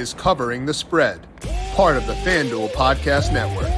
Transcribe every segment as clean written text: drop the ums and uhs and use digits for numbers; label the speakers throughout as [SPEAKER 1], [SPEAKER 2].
[SPEAKER 1] is Covering the Spread, part of the FanDuel Podcast Network.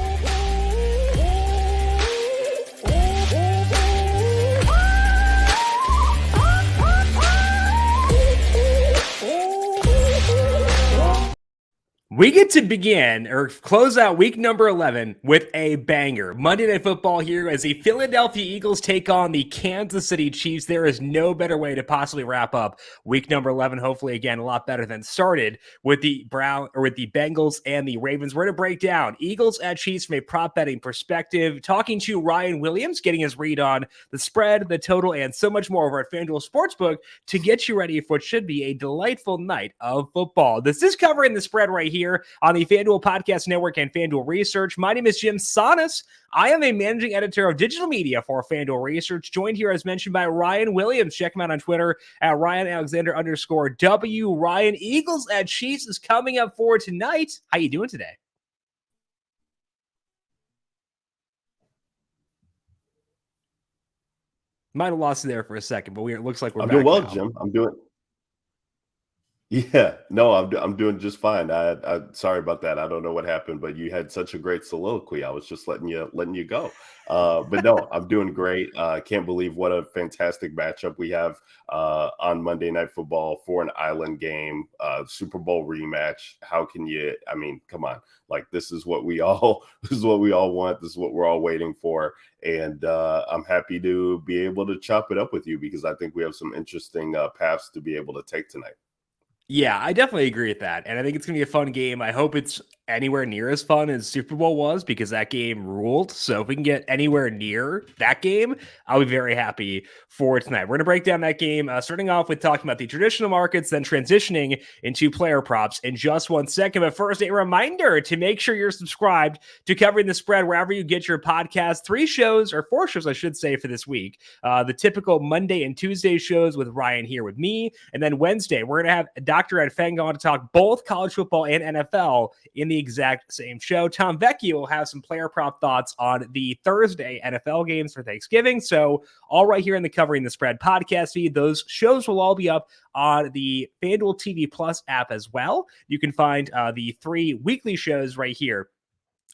[SPEAKER 2] We get to begin or close out week number 11 with a banger. Monday Night Football here as the Philadelphia Eagles take on the Kansas City Chiefs. There is no better way to possibly wrap up week number 11. Hopefully, again, a lot better than started with the Bengals and the Ravens. We're going to break down Eagles at Chiefs from a prop betting perspective, talking to Ryan Williams, getting his read on the spread, the total, and so much more over at FanDuel Sportsbook to get you ready for what should be a delightful night of football. This is Covering the Spread right here on the FanDuel Podcast Network and FanDuel Research. My name is Jim Sanas. I am a managing editor of digital media for FanDuel Research, joined here as mentioned by Ryan Williams. Check him out on Twitter at RyanAlexander_W. Ryan, Eagles at Chiefs is coming up for tonight. How you doing today? Might have lost you there for a second, but it looks like we're back
[SPEAKER 3] doing well,
[SPEAKER 2] now.
[SPEAKER 3] Jim. I'm doing just fine. I sorry about that. I don't know what happened, but you had such a great soliloquy. I was just letting you go. But no, I'm doing great. Can't believe what a fantastic matchup we have on Monday Night Football for an island game, Super Bowl rematch. How can you? I mean, come on. Like this is what we all want. This is what we're all waiting for. And I'm happy to be able to chop it up with you because I think we have some interesting paths to be able to take tonight.
[SPEAKER 2] Yeah, I definitely agree with that. And I think it's going to be a fun game. I hope it's anywhere near as fun as Super Bowl was because that game ruled. So if we can get anywhere near that game, I'll be very happy for tonight. We're going to break down that game, starting off with talking about the traditional markets, then transitioning into player props in just 1 second. But first, a reminder to make sure you're subscribed to Covering the Spread wherever you get your podcast. 4 shows, I should say, for this week. The typical Monday and Tuesday shows with Ryan here with me. And then Wednesday, we're going to have Dr. Ed Feng on to talk both college football and NFL in the exact same show. Tom Vecchio will have some player prop thoughts on the Thursday NFL games for Thanksgiving. So all right here in the Covering the Spread podcast feed. Those shows will all be up on the FanDuel TV Plus app as well. You can find the 3 weekly shows right here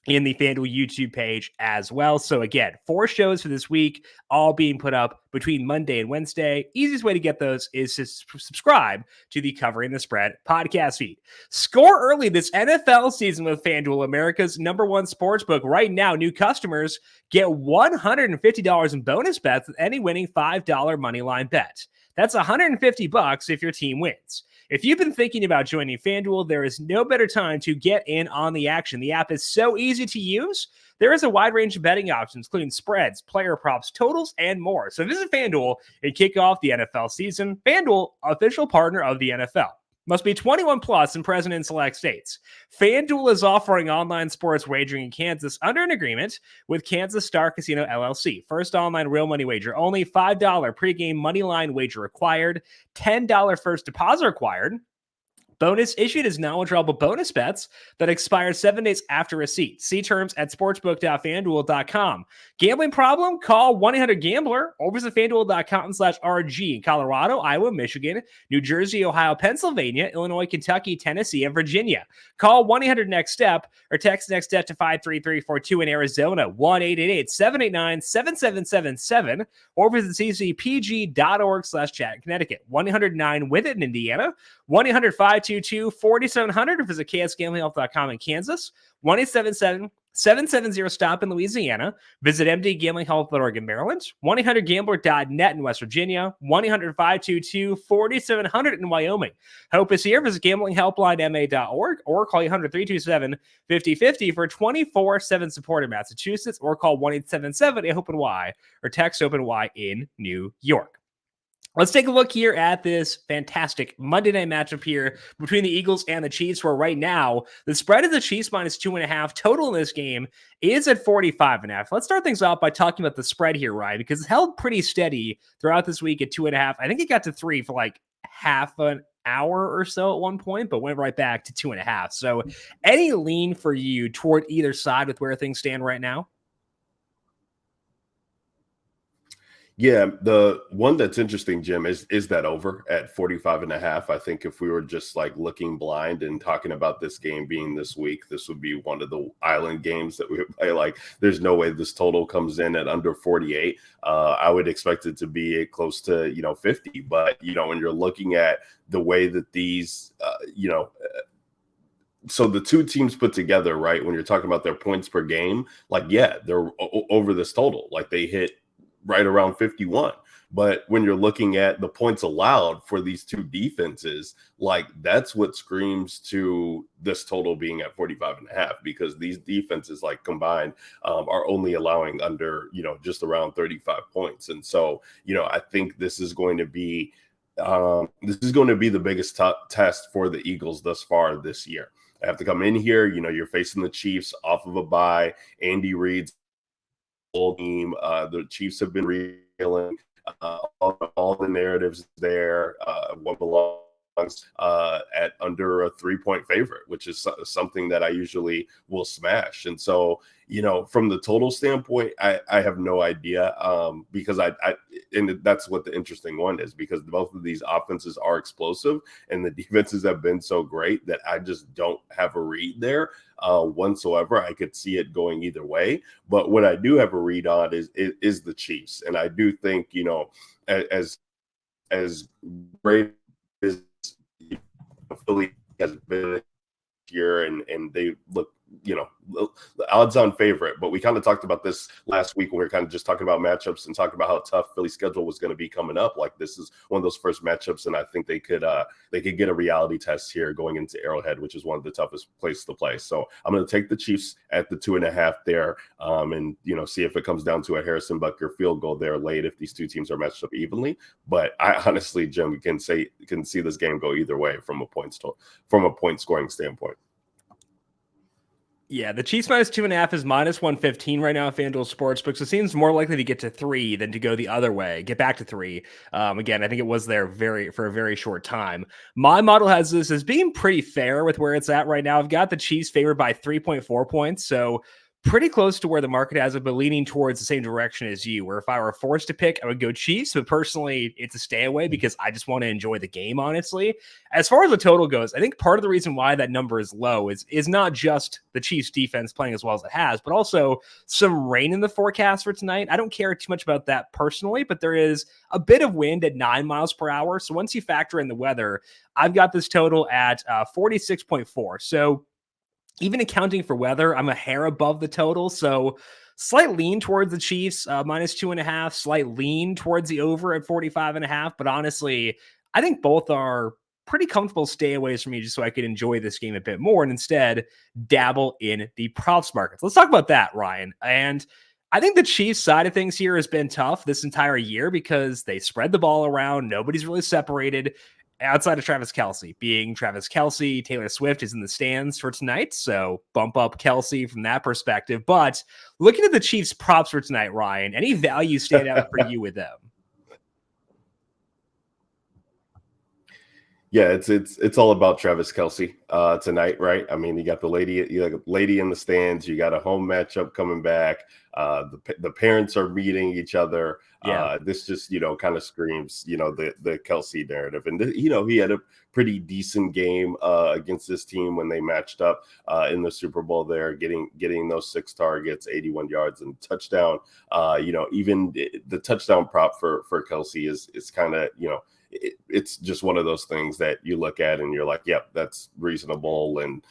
[SPEAKER 2] in the FanDuel YouTube page as well. So again, 4 shows for this week, all being put up between Monday and Wednesday. Easiest way to get those is to subscribe to the Covering the Spread podcast feed. Score early this NFL season with FanDuel, America's #1 sportsbook. Right now, new customers get $150 in bonus bets with any winning $5 moneyline bet. That's $150 if your team wins. If you've been thinking about joining FanDuel, there is no better time to get in on the action. The app is so easy to use. There is a wide range of betting options, including spreads, player props, totals, and more. So visit FanDuel and kick off the NFL season. FanDuel, official partner of the NFL. Must be 21 plus and present in select states. FanDuel is offering online sports wagering in Kansas under an agreement with Kansas Star Casino LLC. First online real money wager, only $5 pregame money line wager required, $10 first deposit required. Bonus issued is non-withdrawable bonus bets that expire 7 days after receipt. See terms at sportsbook.fanduel.com. Gambling problem? Call 1-800-GAMBLER or visit fanduel.com/RG in Colorado, Iowa, Michigan, New Jersey, Ohio, Pennsylvania, Illinois, Kentucky, Tennessee, and Virginia. Call 1-800-NEXT-STEP or text NEXT STEP to 53342 in Arizona, 1-888-789-7777, or visit ccpg.org/chat in Connecticut, 1-800-9-WITH-IT in Indiana, 1-800-522-4700 or visit ksgamblinghelp.com in Kansas, 1-877-770-STOP in Louisiana. Visit mdgamblinghelp.org in Maryland, 1-800-GAMBLER.net in West Virginia, 1-800-522-4700 in Wyoming. Hope is here. Visit gamblinghelplinema.org or call 800-327-5050 for 24/7 support in Massachusetts, or call 1-877-OPEN-Y or text OPEN-Y in New York. Let's take a look here at this fantastic Monday night matchup here between the Eagles and the Chiefs, where right now the spread is the Chiefs -2.5. Total in this game is at 45.5. Let's start things off by talking about the spread here, Ryan, because it's held pretty steady throughout this week at 2.5. I think it got to 3 for like half an hour or so at one point, but went right back to 2.5. So any lean for you toward either side with where things stand right now?
[SPEAKER 3] Yeah, the one that's interesting, Jim, is that over at 45.5. I think if we were just like looking blind and talking about this game being this week, this would be one of the island games that we would play. Like, there's no way this total comes in at under 48. I would expect it to be close to 50. But when you're looking at the way that these so the two teams put together, right, when you're talking about their points per game, like, yeah, they're over this total. Like, they hit right around 51. But when you're looking at the points allowed for these two defenses, like, that's what screams to this total being at 45.5, because these defenses, like, combined, are only allowing under, just around 35 points. And so, I think this is going to be the biggest test for the Eagles thus far this year. I have to come in here. You're facing the Chiefs off of a bye. Andy Reid's team. The Chiefs have been reeling. All the narratives there. What belongs at under a 3-point favorite, which is something that I usually will smash. And so, from the total standpoint, I have no idea, because and that's what the interesting one is, because both of these offenses are explosive and the defenses have been so great that I just don't have a read there whatsoever. I could see it going either way, but what I do have a read on is the Chiefs. And I do think, as great as Philly has been here, and they look, the odds-on favorite. But we kind of talked about this last week when we were kind of just talking about matchups and talking about how tough Philly's schedule was going to be coming up. Like, this is one of those first matchups, and I think they could get a reality test here going into Arrowhead, which is one of the toughest places to play. So I'm going to take the Chiefs at the 2.5 there, and see if it comes down to a Harrison Butker field goal there late if these two teams are matched up evenly. But I honestly, Jim, can see this game go either way from a point scoring standpoint.
[SPEAKER 2] Yeah, the Chiefs minus 2.5 is minus 115 right now at FanDuel Sportsbook. So it seems more likely to get to 3 than to go the other way, get back to 3. Again, I think it was there for a very short time. My model has this as being pretty fair with where it's at right now. I've got the Chiefs favored by 3.4 points. So pretty close to where the market has it, but leaning towards the same direction as you, where if I were forced to pick, I would go Chiefs, but personally, it's a stay away because I just want to enjoy the game, honestly. As far as the total goes, I think part of the reason why that number is low is not just the Chiefs defense playing as well as it has, but also some rain in the forecast for tonight. I don't care too much about that personally, but there is a bit of wind at 9 miles per hour. So once you factor in the weather, I've got this total at 46.4. So even accounting for weather, I'm a hair above the total. So slight lean towards the Chiefs, minus 2.5, slight lean towards the over at 45.5. But honestly, I think both are pretty comfortable stayaways for me just so I could enjoy this game a bit more and instead dabble in the props markets. Let's talk about that, Ryan. And I think the Chiefs side of things here has been tough this entire year because they spread the ball around. Nobody's really separated outside of Travis Kelce. Being Travis Kelce, Taylor Swift is in the stands for tonight, so bump up Kelce from that perspective. But looking at the Chiefs props for tonight, Ryan, any value stand out for you with them?
[SPEAKER 3] Yeah, it's all about Travis Kelce tonight, right? I mean, you got the lady in the stands. You got a home matchup coming back. The parents are meeting each other.
[SPEAKER 2] Yeah.
[SPEAKER 3] This just kind of screams the Kelce narrative, and he had a pretty decent game against this team when they matched up in the Super Bowl. There, getting those 6 targets, 81 yards, and touchdown. Even the touchdown prop for Kelce is kind of it's just one of those things that you look at and you're like, yep, that's reasonable. And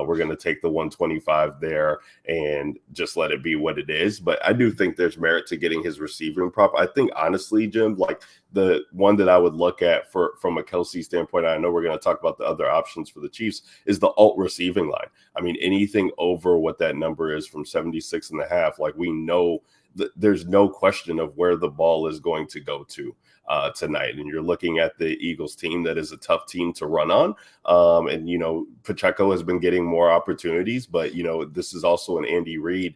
[SPEAKER 3] we're going to take the 125 there and just let it be what it is. But I do think there's merit to getting his receiving prop. I think, honestly, Jim, like the one that I would look at from a Kelce standpoint, I know we're going to talk about the other options for the Chiefs, is the alt receiving line. I mean, anything over what that number is from 76.5, like we know there's no question of where the ball is going to go to tonight. And you're looking at the Eagles team that is a tough team to run on. And, Pacheco has been getting more opportunities, but, this is also an Andy Reid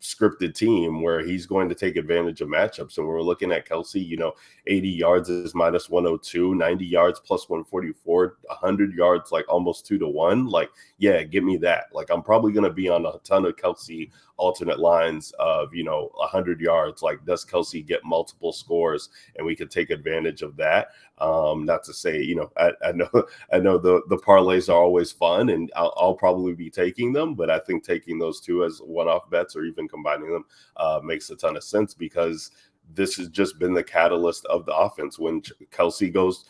[SPEAKER 3] scripted team where he's going to take advantage of matchups. And we're looking at Kelce, 80 yards is minus 102, 90 yards plus 144, 100 yards, like almost 2-1. Like, yeah, give me that. Like, I'm probably going to be on a ton of Kelce alternate lines of, 100 yards. Like, does Kelsey get multiple scores and we could take advantage of that? Not to say, I know the parlays are always fun and I'll probably be taking them, but I think taking those two as one-off bets or even combining them makes a ton of sense, because this has just been the catalyst of the offense. When Kelsey does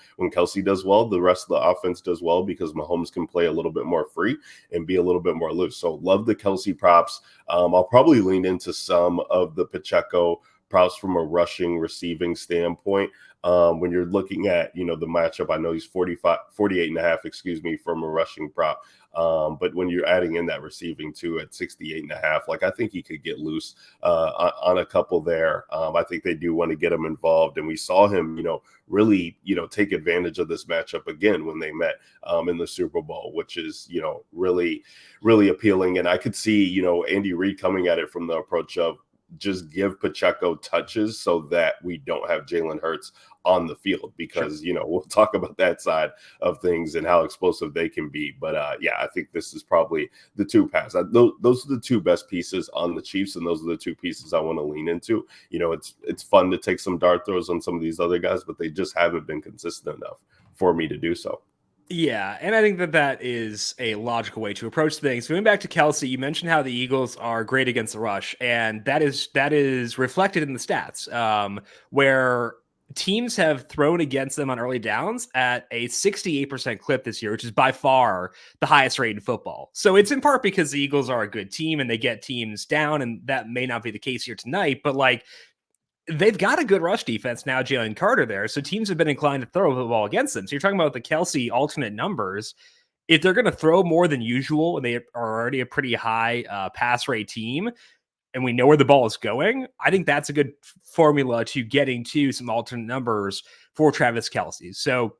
[SPEAKER 3] well, the rest of the offense does well, because Mahomes can play a little bit more free and be a little bit more loose. So love the Kelsey props. I'll probably lean into some of the Pacheco props from a rushing receiving standpoint. When you're looking at, the matchup, I know he's 48.5, from a rushing prop. But when you're adding in that receiving too at 68.5, like, I think he could get loose on a couple there. I think they do want to get him involved. And we saw him, really, take advantage of this matchup again when they met in the Super Bowl, which is, really, really appealing. And I could see, Andy Reid coming at it from the approach of just give Pacheco touches so that we don't have Jalen Hurts on the field, because, we'll talk about that side of things and how explosive they can be. But I think this is probably the two pass. Those are the two best pieces on the Chiefs, and those are the two pieces I want to lean into. It's fun to take some dart throws on some of these other guys, but they just haven't been consistent enough for me to do so.
[SPEAKER 2] Yeah, and I think that is a logical way to approach things. Going back to Kelsey, you mentioned how the Eagles are great against the rush, and that is reflected in the stats, where teams have thrown against them on early downs at a 68% clip this year, which is by far the highest rate in football. So it's in part because the Eagles are a good team and they get teams down, and that may not be the case here tonight, but like, they've got a good rush defense now, Jalen Carter there. So teams have been inclined to throw the ball against them. So you're talking about the Kelsey alternate numbers. If they're going to throw more than usual, and they are already a pretty high pass rate team, and we know where the ball is going, I think that's a good formula to getting to some alternate numbers for Travis Kelsey. So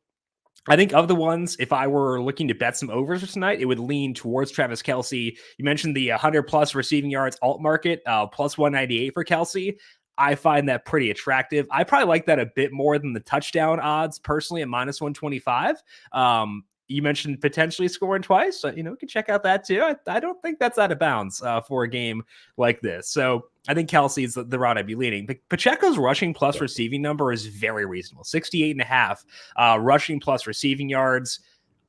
[SPEAKER 2] I think of the ones, if I were looking to bet some overs for tonight, it would lean towards Travis Kelsey. You mentioned the 100 plus receiving yards alt market, plus 198 for Kelsey. I find that pretty attractive. I probably like that a bit more than the touchdown odds personally at minus 125. You mentioned potentially scoring twice. So, we can check out that too. I don't think that's out of bounds for a game like this. So I think Kelsey is the route I'd be leaning. Pacheco's rushing plus receiving number is very reasonable. 68.5 rushing plus receiving yards.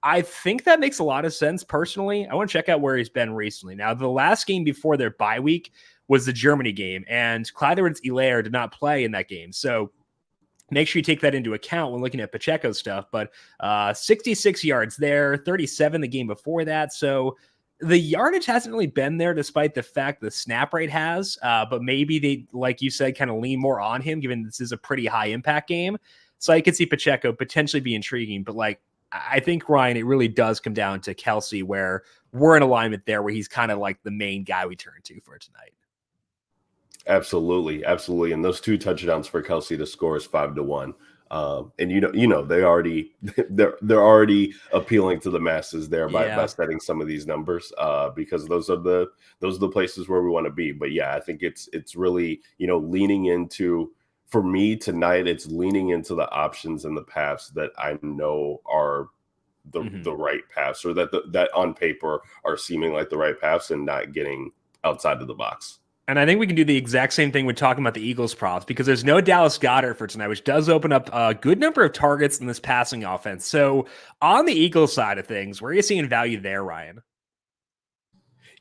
[SPEAKER 2] I think that makes a lot of sense personally. I want to check out where he's been recently. Now, the last game before their bye week was the Germany game, and Clyde Edwards-Helaire did not play in that game. So make sure you take that into account when looking at Pacheco stuff. But 66 yards there, 37 the game before that. So the yardage hasn't really been there, despite the fact the snap rate has. But maybe they, like you said, kind of lean more on him, given this is a pretty high impact game. So I could see Pacheco potentially be intriguing. But I think, Ryan, it really does come down to Kelsey, where we're in alignment there, where he's kind of like the main guy we turn to for tonight.
[SPEAKER 3] Absolutely. And those two touchdowns for Kelsey to score is 5-1. And they're already appealing to the masses there by setting some of these numbers, because those are the places where we want to be. But yeah, I think it's really, leaning into, for me tonight, it's leaning into the options and the paths that I know are the right paths, or that on paper are seeming like the right paths, and not getting outside of the box.
[SPEAKER 2] And I think we can do the exact same thing when talking about the Eagles props, because there's no Dallas Goedert for tonight, which does open up a good number of targets in this passing offense. So on the Eagles side of things, where are you seeing value there, Ryan?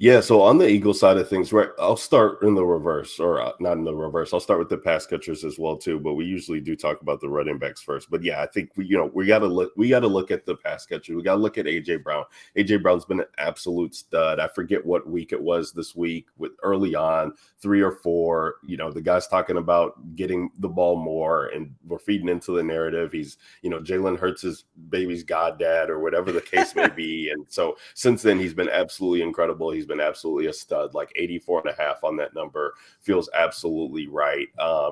[SPEAKER 3] Yeah, so on the Eagles side of things, right, I'll start in the reverse, or not in the reverse. I'll start with the pass catchers as well too, but we usually do talk about the running backs first. But yeah, I think we got to look at the pass catchers. We got to look at AJ Brown. AJ Brown's been an absolute stud. I forget what week it was this week, with early on 3 or 4. The guy's talking about getting the ball more, and we're feeding into the narrative. He's Jalen Hurts' baby's goddad, or whatever the case may be. And so since then, he's been absolutely incredible. He's been absolutely a stud. Like 84.5 on that number feels absolutely right.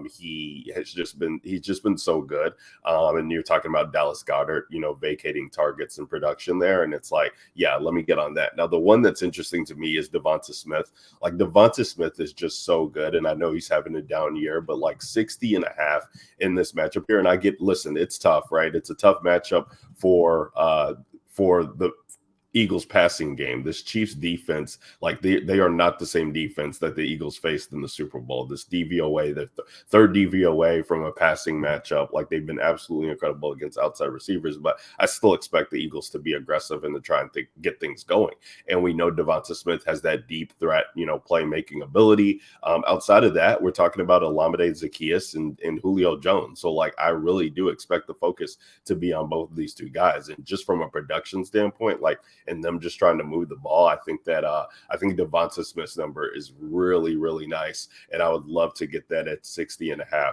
[SPEAKER 3] He's just been so good. And you're talking about Dallas Goedert, vacating targets and production there. And it's like, yeah, let me get on that. Now, the one that's interesting to me is Devonta Smith. Like, Devonta Smith is just so good. And I know he's having a down year, but like 60.5 in this matchup here. And listen, it's tough, right? It's a tough matchup for the Eagles passing game. This Chiefs defense, like they are not the same defense that the Eagles faced in the Super Bowl. This DVOA, the third DVOA from a passing matchup, like they've been absolutely incredible against outside receivers, but I still expect the Eagles to be aggressive and to try and get things going. And we know Devonta Smith has that deep threat, playmaking ability. Outside of that, we're talking about Olamide Zaccheaus and Julio Jones. So like, I really do expect the focus to be on both of these two guys. And just from a production standpoint, like, and them just trying to move the ball, I think Devonta Smith's number is really, really nice. And I would love to get that at 60.5.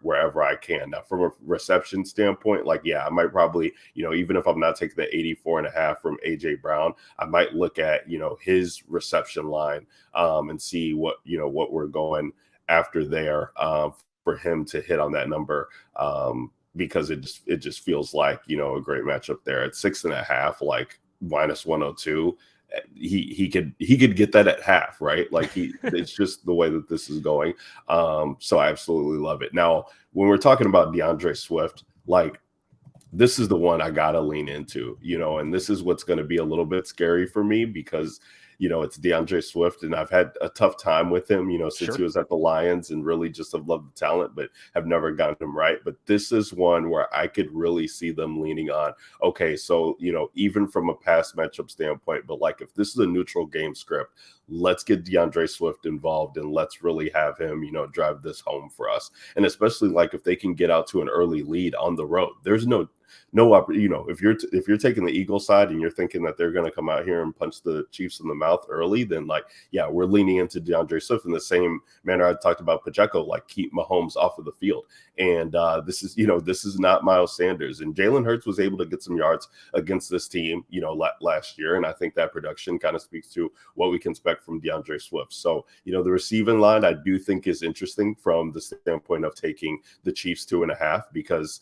[SPEAKER 3] Wherever I can. Now, from a reception standpoint, like, yeah, I might probably, even if I'm not taking the 84.5 from AJ Brown, I might look at, his reception line and see what we're going after there for him to hit on that number. Because it just feels like, a great matchup there at 6.5, like -102. He could get that at half, right? Like it's just the way that this is going. So I absolutely love it. Now, when we're talking about DeAndre Swift, like this is the one I gotta lean into, and this is what's going to be a little bit scary for me because it's DeAndre Swift, and I've had a tough time with him, since he was at the Lions, and really just have loved the talent, but have never gotten him right. But this is one where I could really see them leaning on, okay, so, even from a past matchup standpoint, but like if this is a neutral game script, let's get DeAndre Swift involved and let's really have him, drive this home for us. And especially like if they can get out to an early lead on the road, there's no, if you're taking the Eagles side and you're thinking that they're going to come out here and punch the Chiefs in the mouth early, then like, yeah, we're leaning into DeAndre Swift in the same manner I talked about Pacheco, like keep Mahomes off of the field. And this is not Miles Sanders, and Jalen Hurts was able to get some yards against this team, last year. And I think that production kind of speaks to what we can expect from DeAndre Swift. So, the receiving line, I do think is interesting from the standpoint of taking the Chiefs 2.5, because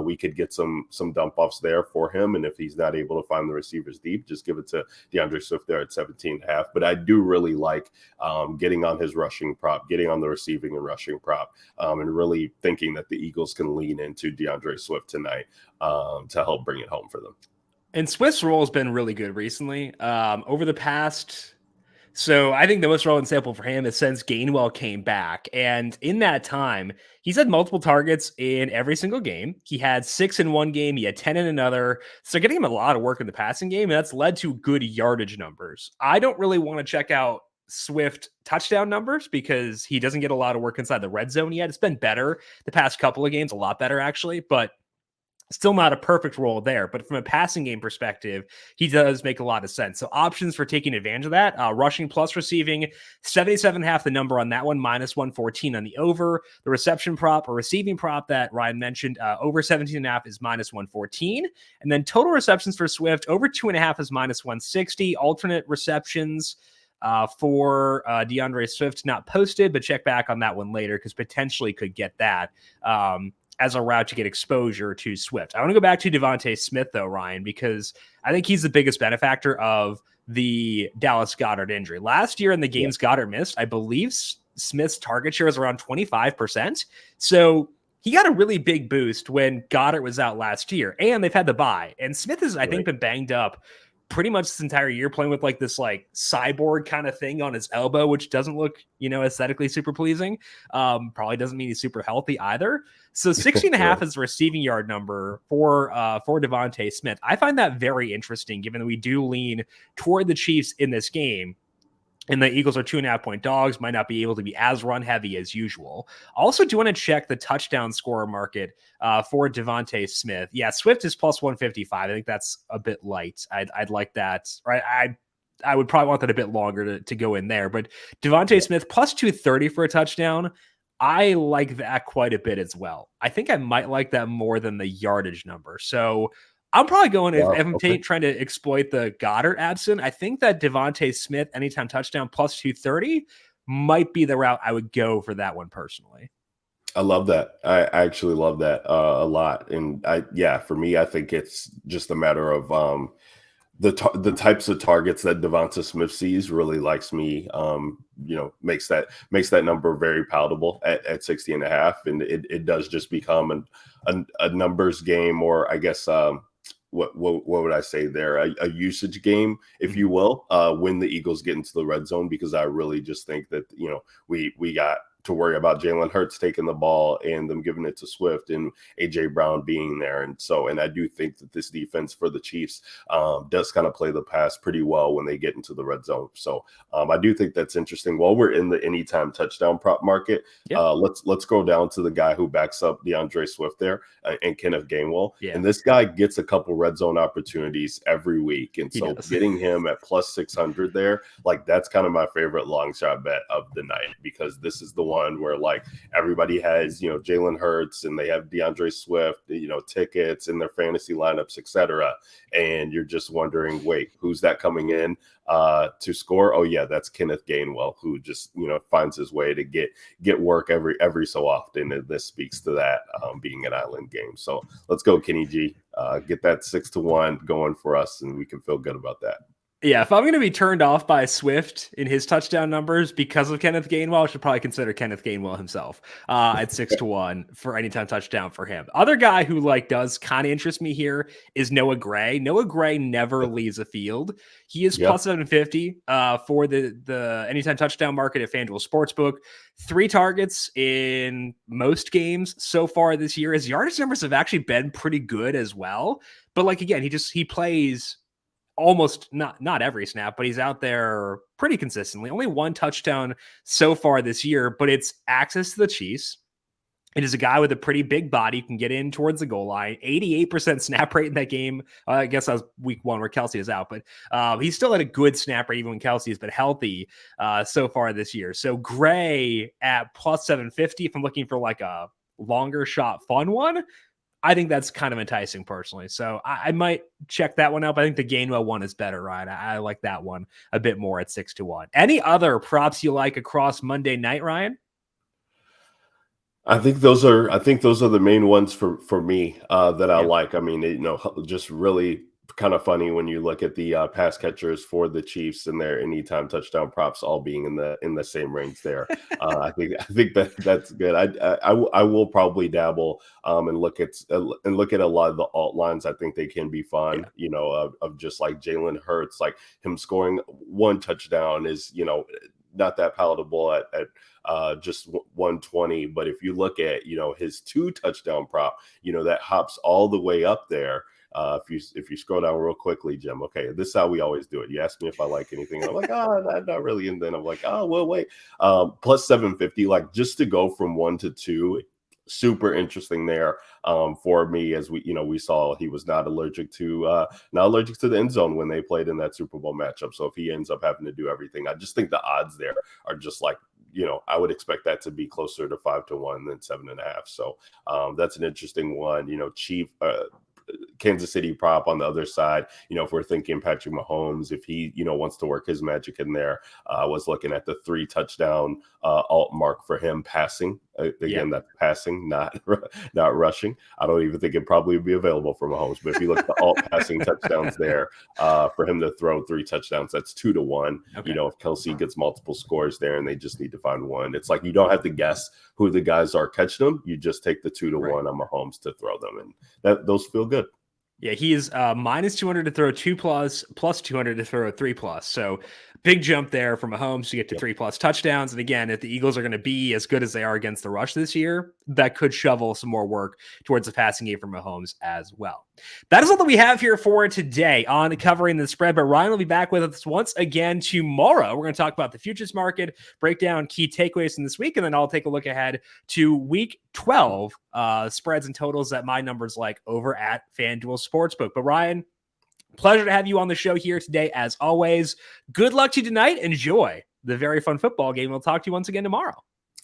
[SPEAKER 3] we could get some dump offs there for him. And if he's not able to find the receivers deep, just give it to DeAndre Swift there at 17.5. But I do really like getting on his rushing prop, getting on the receiving and rushing prop, and really thinking that the Eagles can lean into DeAndre Swift tonight to help bring it home for them.
[SPEAKER 2] And Swift's role has been really good recently. Over the past, so I think the most relevant sample for him is since Gainwell came back. And in that time, he's had multiple targets in every single game. He had 6 in one game. He had 10 in another. So getting him a lot of work in the passing game, and that's led to good yardage numbers. I don't really want to check out Swift touchdown numbers because he doesn't get a lot of work inside the red zone yet. It's been better the past couple of games, a lot better actually, but still not a perfect role there. But from a passing game perspective, he does make a lot of sense. So options for taking advantage of that, rushing plus receiving, 77.5 the number on that one, -114 on the over. The reception prop or receiving prop that Ryan mentioned, over 17.5 is -114. And then total receptions for Swift, over 2.5 is -160. Alternate receptions for DeAndre Swift not posted, but check back on that one later because potentially could get that as a route to get exposure to Swift. I want to go back to Devonta Smith though, Ryan, because I think he's the biggest benefactor of the Dallas Goedert injury. Last year in the games Goedert missed, I believe Smith's target share is around 25%. So he got a really big boost when Goedert was out last year, and they've had the bye. And Smith has, I think, been banged up pretty much this entire year, playing with like this like cyborg kind of thing on his elbow, which doesn't look, aesthetically super pleasing. Probably doesn't mean he's super healthy either. So 60.5 is the receiving yard number for Devonta Smith. I find that very interesting, given that we do lean toward the Chiefs in this game. And the Eagles are 2.5-point dogs, might not be able to be as run heavy as usual. Also, do want to check the touchdown scorer market for Devonta Smith. Yeah, Swift is +155. I think that's a bit light. I'd like that. Right, I would probably want that a bit longer to go in there. But Devonta Smith +230 for a touchdown. I like that quite a bit as well. I think I might like that more than the yardage number. So I'm probably going, if I'm trying to exploit the Goedert absent, I think that Devonta Smith anytime touchdown +230 might be the route I would go for that one personally.
[SPEAKER 3] I love that. I actually love that a lot. And for me, I think it's just a matter of the types of targets that Devonta Smith sees really likes me, makes that number very palatable at 60.5. And it does just become a numbers game, or I guess, what would I say there? A usage game, if you will, when the Eagles get into the red zone, because I really just think that, we got to worry about Jalen Hurts taking the ball and them giving it to Swift and AJ Brown being there. And I do think that this defense for the Chiefs does kind of play the pass pretty well when they get into the red zone. So I do think that's interesting. While we're in the anytime touchdown prop market, let's go down to the guy who backs up DeAndre Swift there and Kenneth Gainwell.
[SPEAKER 2] Yeah.
[SPEAKER 3] And this guy gets a couple red zone opportunities every week. And so getting him at plus 600 there, like that's kind of my favorite long shot bet of the night, because this is the one where like everybody has, Jalen Hurts and they have DeAndre Swift, tickets in their fantasy lineups, etc. And you're just wondering, wait, who's that coming in to score? Oh yeah, that's Kenneth Gainwell, who just, finds his way to get work every so often. And this speaks to that being an island game. So let's go, Kenny G. Get that 6-1 going for us, and we can feel good about that.
[SPEAKER 2] Yeah, if I'm going to be turned off by Swift in his touchdown numbers because of Kenneth Gainwell, I should probably consider Kenneth Gainwell himself at 6-1 for anytime touchdown for him. Other guy who does kind of interest me here is Noah Gray. Noah Gray never leaves a field. He is plus 750 for the anytime touchdown market at FanDuel Sportsbook. 3 targets in most games so far this year. His yardage numbers have actually been pretty good as well. But again, he plays almost not every snap, but he's out there pretty consistently. Only 1 touchdown so far this year, but it's access to the Chiefs. It is a guy with a pretty big body, can get in towards the goal line. 88% snap rate in that game. I guess that was week 1 where Kelsey is out, but he's still at a good snap rate even when Kelsey has been healthy so far this year. So Gray at plus 750, if I'm looking for a longer shot fun one, I think that's kind of enticing personally. So I might check that one out. But I think the Gainwell one is better, right? I like that one a bit more at 6-1. Any other props you like across Monday night, Ryan?
[SPEAKER 3] I think those are the main ones for me that I like. I mean, just really kind of funny when you look at the pass catchers for the Chiefs and their anytime touchdown props all being in the same range there. I think that's good. I will probably dabble and look at a lot of the alt lines. I think they can be fun. Of just like Jalen Hurts, like him scoring 1 touchdown is not that palatable at just 120. But if you look at his 2 touchdown prop, that hops all the way up there. If you scroll down real quickly, Jim, okay, this is how we always do it. You ask me if I like anything, and I'm like, not really. And then I'm like, well, wait, plus 750, just to go from 1 to 2, super interesting there for me, as we saw he was not allergic to the end zone when they played in that Super Bowl matchup. So if he ends up having to do everything, I just think the odds there are just I would expect that to be closer to 5-1 than 7.5. So that's an interesting one. Chief Kansas City prop on the other side. If we're thinking Patrick Mahomes, if he wants to work his magic in there, I was looking at the 3 touchdown alt mark for him passing. Again, that's passing, not rushing. I don't even think it probably would be available for Mahomes. But if you look at the alt passing touchdowns there, for him to throw 3 touchdowns, that's 2-1. Okay. If Kelsey gets multiple scores there and they just need to find one, it's like you don't have to guess who the guys are catching them. You just take the 2-1 on Mahomes to throw them, and those feel good.
[SPEAKER 2] Yeah, he is minus 200 to throw 2+, plus 200 to throw 3+. So big jump there from Mahomes to get to 3+ touchdowns. And again, if the Eagles are going to be as good as they are against the rush this year, that could shovel some more work towards the passing game for Mahomes as well. That is all that we have here for today on covering the spread. But Ryan will be back with us once again tomorrow. We're going to talk about the futures market, break down key takeaways from this week, and then I'll take a look ahead to week 12 spreads and totals that my numbers like over at FanDuel Sportsbook. But Ryan, pleasure to have you on the show here today, as always. Good luck to you tonight. Enjoy the very fun football game. We'll talk to you once again tomorrow.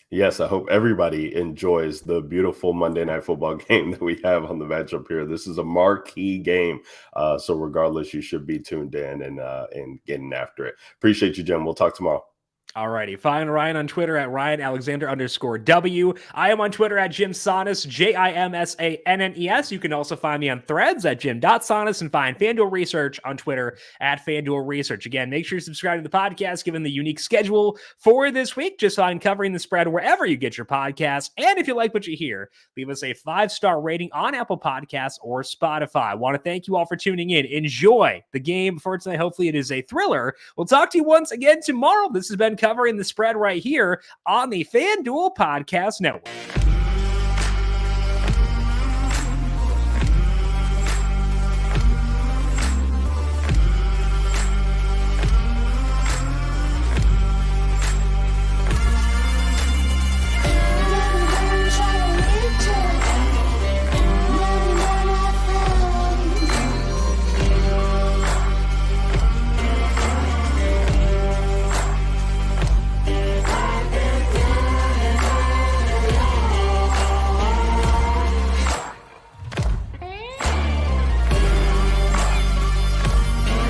[SPEAKER 3] Yes, I hope everybody enjoys the beautiful Monday Night Football game that we have on the matchup here. This is a marquee game. So regardless, you should be tuned in and getting after it. Appreciate you, Jim. We'll talk tomorrow.
[SPEAKER 2] Alrighty, find Ryan on Twitter at RyanAlexander_W. I am on Twitter at Jim Sonnes, JimSannes. You can also find me on Threads at Jim.Sonnes and find FanDuel Research on Twitter at FanDuel Research. Again, make sure you subscribe to the podcast given the unique schedule for this week. Just find Covering the Spread wherever you get your podcasts. And if you like what you hear, leave us a 5-star rating on Apple Podcasts or Spotify. I want to thank you all for tuning in. Enjoy the game for tonight. Hopefully it is a thriller. We'll talk to you once again tomorrow. This has been Covering the Spread right here on the FanDuel Podcast Network.